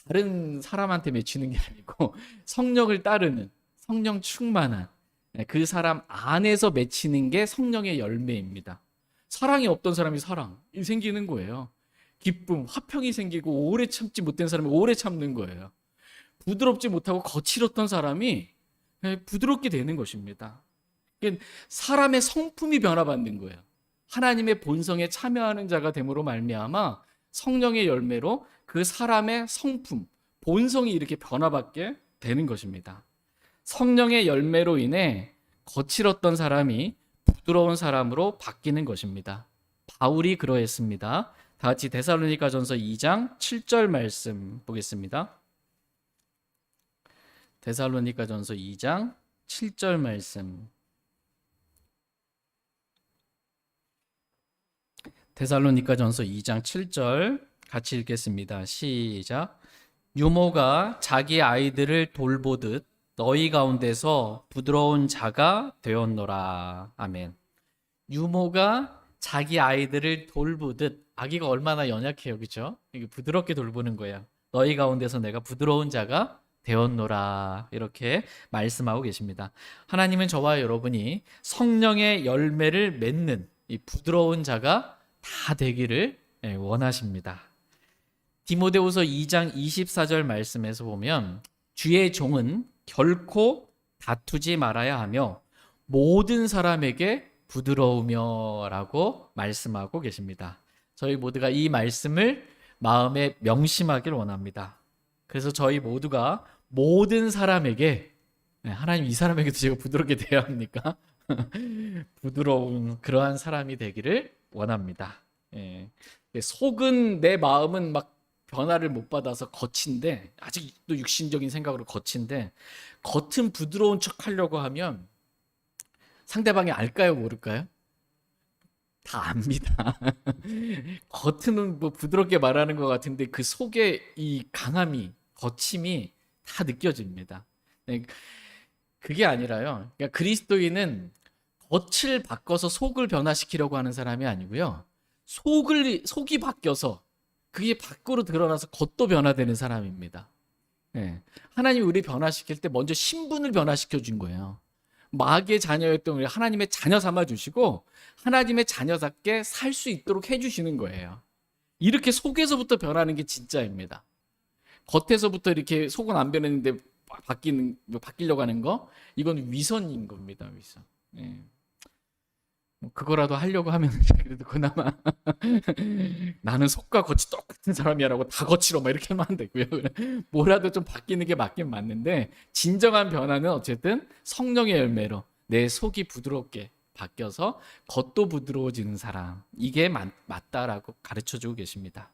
다른 사람한테 맺히는 게 아니고 성령을 따르는 성령 충만한 그 사람 안에서 맺히는 게 성령의 열매입니다. 사랑이 없던 사람이 사랑이 생기는 거예요. 기쁨, 화평이 생기고 오래 참지 못된 사람이 오래 참는 거예요. 부드럽지 못하고 거칠었던 사람이 부드럽게 되는 것입니다. 사람의 성품이 변화받는 거예요. 하나님의 본성에 참여하는 자가 됨으로 말미암아 성령의 열매로 그 사람의 성품, 본성이 이렇게 변화받게 되는 것입니다. 성령의 열매로 인해 거칠었던 사람이 부드러운 사람으로 바뀌는 것입니다. 바울이 그러했습니다. 다 같이 데살로니가전서 2장 7절 말씀 보겠습니다. 데살로니가전서 2장 7절 말씀. 데살로니가전서 2장 7절 같이 읽겠습니다. 시작. 유모가 자기 아이들을 돌보듯 너희 가운데서 부드러운 자가 되었노라. 아멘. 유모가 자기 아이들을 돌보듯, 아기가 얼마나 연약해요, 그렇죠? 이게 부드럽게 돌보는 거야. 너희 가운데서 내가 부드러운 자가 되었노라. 이렇게 말씀하고 계십니다. 하나님은 저와 여러분이 성령의 열매를 맺는 이 부드러운 자가 다 되기를 원하십니다. 디모데후서 2장 24절 말씀에서 보면 주의 종은 결코 다투지 말아야 하며 모든 사람에게 부드러우며 라고 말씀하고 계십니다. 저희 모두가 이 말씀을 마음에 명심하길 원합니다. 그래서 저희 모두가 모든 사람에게, 하나님 이 사람에게도 제가 부드럽게 대해야 합니까? 부드러운 그러한 사람이 되기를 원합니다. 예. 속은, 내 마음은 막 변화를 못 받아서 거친데, 아직도 육신적인 생각으로 거친데, 겉은 부드러운 척 하려고 하면 상대방이 알까요, 모를까요? 다 압니다. 겉은 뭐 부드럽게 말하는 것 같은데 그 속에 이 강함이, 거침이 다 느껴집니다. 네, 그게 아니라요. 그러니까 그리스도인은 겉을 바꿔서 속을 변화시키려고 하는 사람이 아니고요. 속이 바뀌어서 그게 밖으로 드러나서 겉도 변화되는 사람입니다. 네. 하나님이 우리 변화시킬 때 먼저 신분을 변화시켜 준 거예요. 마귀의 자녀였던 우리 하나님의 자녀 삼아 주시고 하나님의 자녀답게 살 수 있도록 해 주시는 거예요. 이렇게 속에서부터 변하는 게 진짜입니다. 겉에서부터 이렇게 속은 안 변했는데 바뀌려고 하는 거, 이건 위선인 겁니다. 위선. 예. 그거라도 하려고 하면 그래도 그나마 나는 속과 겉이 똑같은 사람이야라고 다 거칠어 막 이렇게 하면 안 되고요. 뭐라도 좀 바뀌는 게 맞긴 맞는데, 진정한 변화는 어쨌든 성령의 열매로 내 속이 부드럽게 바뀌어서 겉도 부드러워지는 사람, 이게 맞다라고 가르쳐주고 계십니다.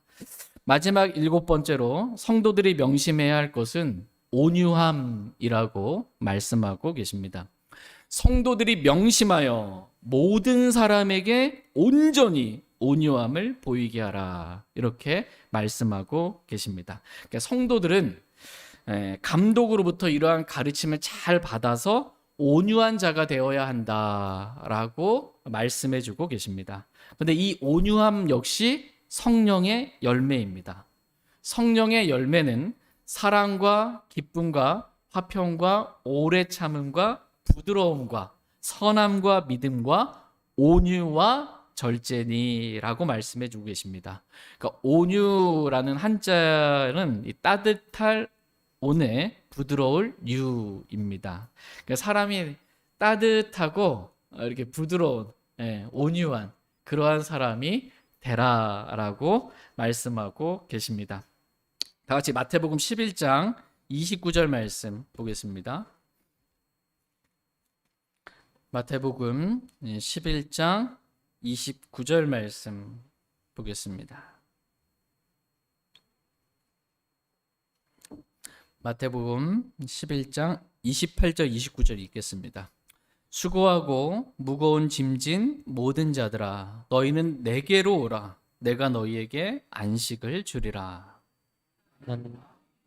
마지막 7번째로 성도들이 명심해야 할 것은 온유함이라고 말씀하고 계십니다. 성도들이 명심하여 모든 사람에게 온전히 온유함을 보이게 하라, 이렇게 말씀하고 계십니다. 그러니까 성도들은 감독으로부터 이러한 가르침을 잘 받아서 온유한 자가 되어야 한다라고 말씀해 주고 계십니다. 그런데 이 온유함 역시 성령의 열매입니다. 성령의 열매는 사랑과 기쁨과 화평과 오래 참음과 부드러움과 선함과 믿음과 온유와 절제니라고 말씀해 주고 계십니다. 그러니까 온유라는 한자는 이 따뜻할 온에 부드러울 유입니다. 그러니까 사람이 따뜻하고 이렇게 부드러운, 온유한 그러한 사람이 되라라고 말씀하고 계십니다. 다 같이 마태복음 11장 29절 말씀 보겠습니다. 마태복음 11장 29절 말씀 보겠습니다. 마태복음 11장 28절 29절 읽겠습니다. 수고하고 무거운 짐진 모든 자들아, 너희는 내게로 오라. 내가 너희에게 안식을 주리라. 나는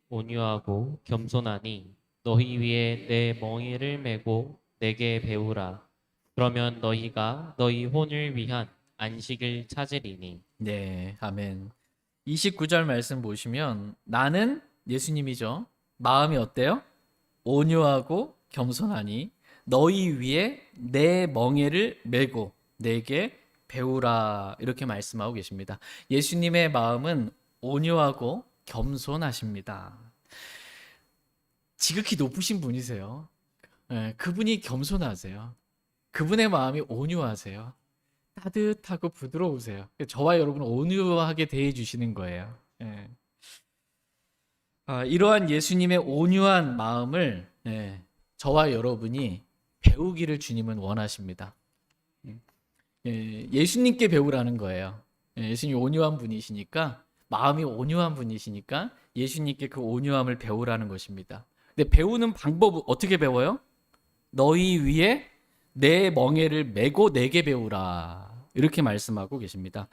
온유하고 겸손하니 너희 위에 내 멍에를 메고 내게 배우라. 그러면 너희가 너희 혼을 위한 안식을 찾으리니. 네, 아멘. 29절 말씀 보시면 나는, 예수님이죠, 마음이 어때요? 온유하고 겸손하니 너희 위에 내 멍에를 메고 내게 배우라, 이렇게 말씀하고 계십니다. 예수님의 마음은 온유하고 겸손하십니다. 지극히 높으신 분이세요. 그분이 겸손하세요. 그분의 마음이 온유하세요. 따뜻하고 부드러우세요. 저와 여러분을 온유하게 대해 주시는 거예요. 이러한 예수님의 온유한 마음을 저와 여러분이 배우기를 주님은 원하십니다. 예수님께 배우라는 거예요. 예수님이 온유한 분이시니까, 마음이 온유한 분이시니까 예수님께 그 온유함을 배우라는 것입니다. 근데 배우는 방법 어떻게 배워요? 너희 위에 내 멍에를 메고 내게 배우라, 이렇게 말씀하고 계십니다.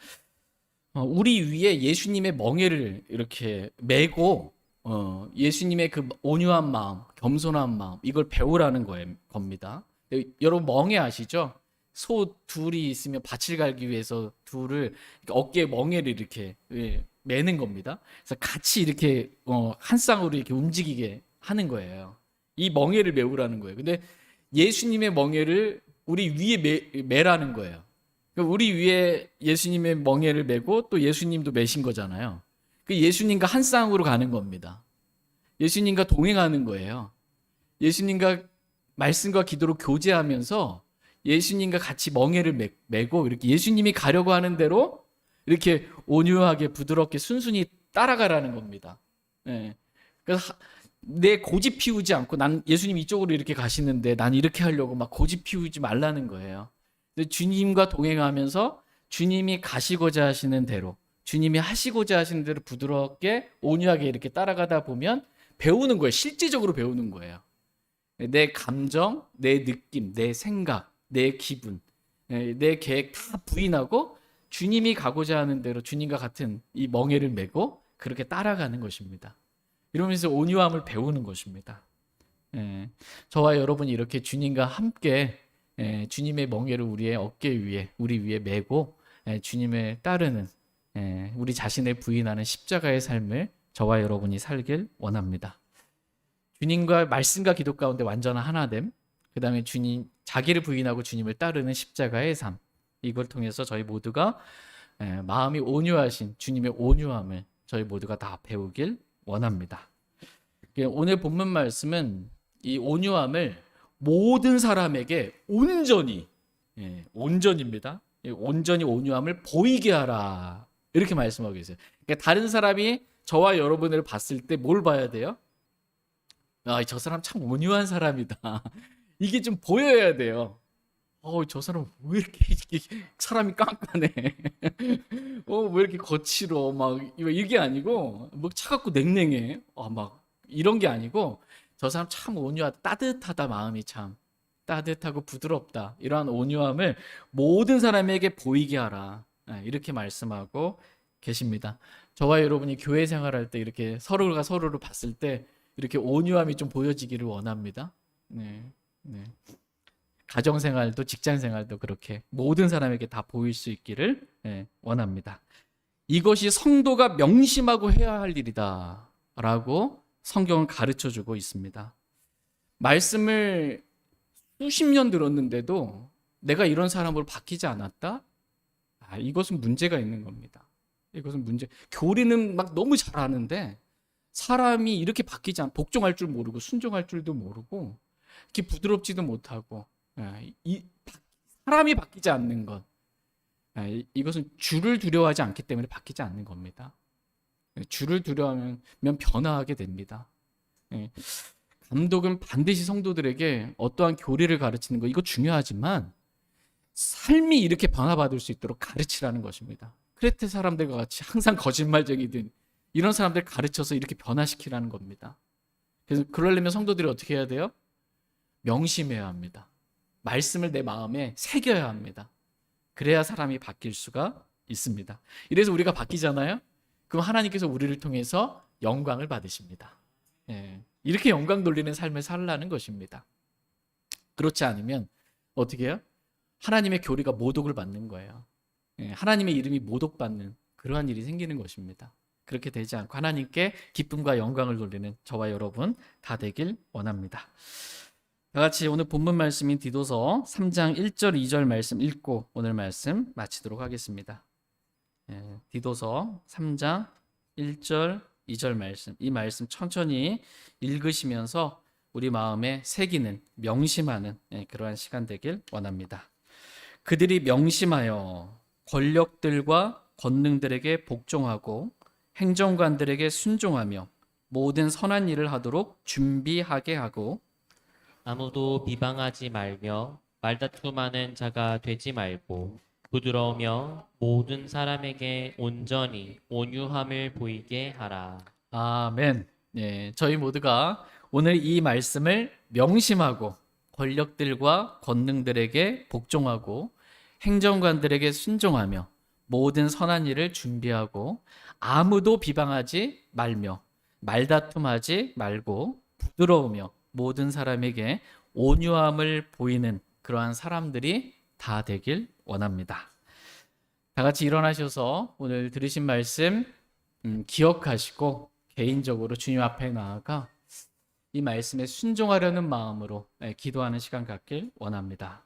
우리 위에 예수님의 멍에를 이렇게 메고 예수님의 그 온유한 마음, 겸손한 마음, 이걸 배우라는 겁니다. 여러분 멍에 아시죠? 소 둘이 있으면 밭을 갈기 위해서 둘을 어깨에 멍에를 이렇게 매는 겁니다. 그래서 같이 이렇게 한 쌍으로 이렇게 움직이게 하는 거예요. 이 멍에를 메우라는 거예요. 근데 예수님의 멍에를 우리 위에 매라는 거예요. 우리 위에 예수님의 멍에를 메고 또 예수님도 매신 거잖아요. 그 예수님과 한 쌍으로 가는 겁니다. 예수님과 동행하는 거예요. 예수님과 말씀과 기도로 교제하면서 예수님과 같이 멍에를 메고 이렇게 예수님이 가려고 하는 대로 이렇게 온유하게 부드럽게 순순히 따라가라는 겁니다. 예. 그래서 내 고집 피우지 않고 난 예수님 이쪽으로 이렇게 가시는데 난 이렇게 하려고 막 고집 피우지 말라는 거예요. 근데 주님과 동행하면서 주님이 가시고자 하시는 대로, 주님이 하시고자 하시는 대로 부드럽게 온유하게 이렇게 따라가다 보면 배우는 거예요. 실제적으로 배우는 거예요. 내 감정, 내 느낌, 내 생각, 내 기분, 내 계획 다 부인하고 주님이 가고자 하는 대로 주님과 같은 이 멍에를 메고 그렇게 따라가는 것입니다. 이러면서 온유함을 배우는 것입니다. 저와 여러분이 이렇게 주님과 함께 주님의 멍에를 우리의 어깨 위에, 우리 위에 메고 주님을 따르는 우리 자신을 부인하는 십자가의 삶을 저와 여러분이 살길 원합니다. 주님과 말씀과 기도 가운데 완전한 하나됨, 그 다음에 주님, 자기를 부인하고 주님을 따르는 십자가의 삶, 이걸 통해서 저희 모두가 마음이 온유하신 주님의 온유함을 저희 모두가 다 배우길 원합니다. 오늘 본문 말씀은 이 온유함을 모든 사람에게 온전히, 온전입니다. 온전히 온유함을 보이게 하라, 이렇게 말씀하고 계세요. 그러니까 다른 사람이 저와 여러분을 봤을 때 뭘 봐야 돼요? 아, 저 사람 참 온유한 사람이다. 이게 좀 보여야 돼요. 저 사람 왜 이렇게 사람이 깐깐해? 왜 이렇게 거칠어? 막 이게 아니고 뭐 차갑고 냉랭해. 막 이런 게 아니고 저 사람 참 온유하다, 따뜻하다, 마음이 참 따뜻하고 부드럽다. 이러한 온유함을 모든 사람에게 보이게 하라. 이렇게 말씀하고 계십니다. 저와 여러분이 교회 생활할 때 이렇게 서로가 서로를 봤을 때 이렇게 온유함이 좀 보여지기를 원합니다. 네. 가정 생활도 직장 생활도 그렇게 모든 사람에게 다 보일 수 있기를 원합니다. 이것이 성도가 명심하고 해야 할 일이다라고 성경은 가르쳐 주고 있습니다. 말씀을 수십 년 들었는데도 내가 이런 사람으로 바뀌지 않았다? 이것은 문제가 있는 겁니다. 이것은 문제. 교리는 막 너무 잘하는데 사람이 이렇게 바뀌지 않, 복종할 줄 모르고 순종할 줄도 모르고 이렇게 부드럽지도 못하고 사람이 바뀌지 않는 것, 이것은 주를 두려워하지 않기 때문에 바뀌지 않는 겁니다. 주를 두려워하면 변화하게 됩니다. 감독은 반드시 성도들에게 어떠한 교리를 가르치는 거, 이거 중요하지만 삶이 이렇게 변화받을 수 있도록 가르치라는 것입니다. 크레테 사람들과 같이 항상 거짓말쟁이든 이런 사람들 가르쳐서 이렇게 변화시키라는 겁니다. 그래서 그러려면 성도들이 어떻게 해야 돼요? 명심해야 합니다. 말씀을 내 마음에 새겨야 합니다. 그래야 사람이 바뀔 수가 있습니다. 이래서 우리가 바뀌잖아요. 그럼 하나님께서 우리를 통해서 영광을 받으십니다. 이렇게 영광 돌리는 삶을 살라는 것입니다. 그렇지 않으면 어떻게 해요? 하나님의 교리가 모독을 받는 거예요. 하나님의 이름이 모독받는 그러한 일이 생기는 것입니다. 그렇게 되지 않고 하나님께 기쁨과 영광을 돌리는 저와 여러분 다 되길 원합니다. 다 같이 오늘 본문 말씀인 디도서 3장 1절 2절 말씀 읽고 오늘 말씀 마치도록 하겠습니다. 디도서 3장 1절 2절 말씀, 이 말씀 천천히 읽으시면서 우리 마음에 새기는, 명심하는 그러한 시간 되길 원합니다. 그들이 명심하여 권력들과 권능들에게 복종하고 행정관들에게 순종하며 모든 선한 일을 하도록 준비하게 하고 아무도 비방하지 말며 말다툼하는 자가 되지 말고 부드러우며 모든 사람에게 온전히 온유함을 보이게 하라. 아멘. 저희 모두가 오늘 이 말씀을 명심하고 권력들과 권능들에게 복종하고 행정관들에게 순종하며 모든 선한 일을 준비하고 아무도 비방하지 말며 말다툼하지 말고 부드러우며 모든 사람에게 온유함을 보이는 그러한 사람들이 다 되길 원합니다. 다 같이 일어나셔서 오늘 들으신 말씀 기억하시고 개인적으로 주님 앞에 나아가 이 말씀에 순종하려는 마음으로 기도하는 시간 갖길 원합니다.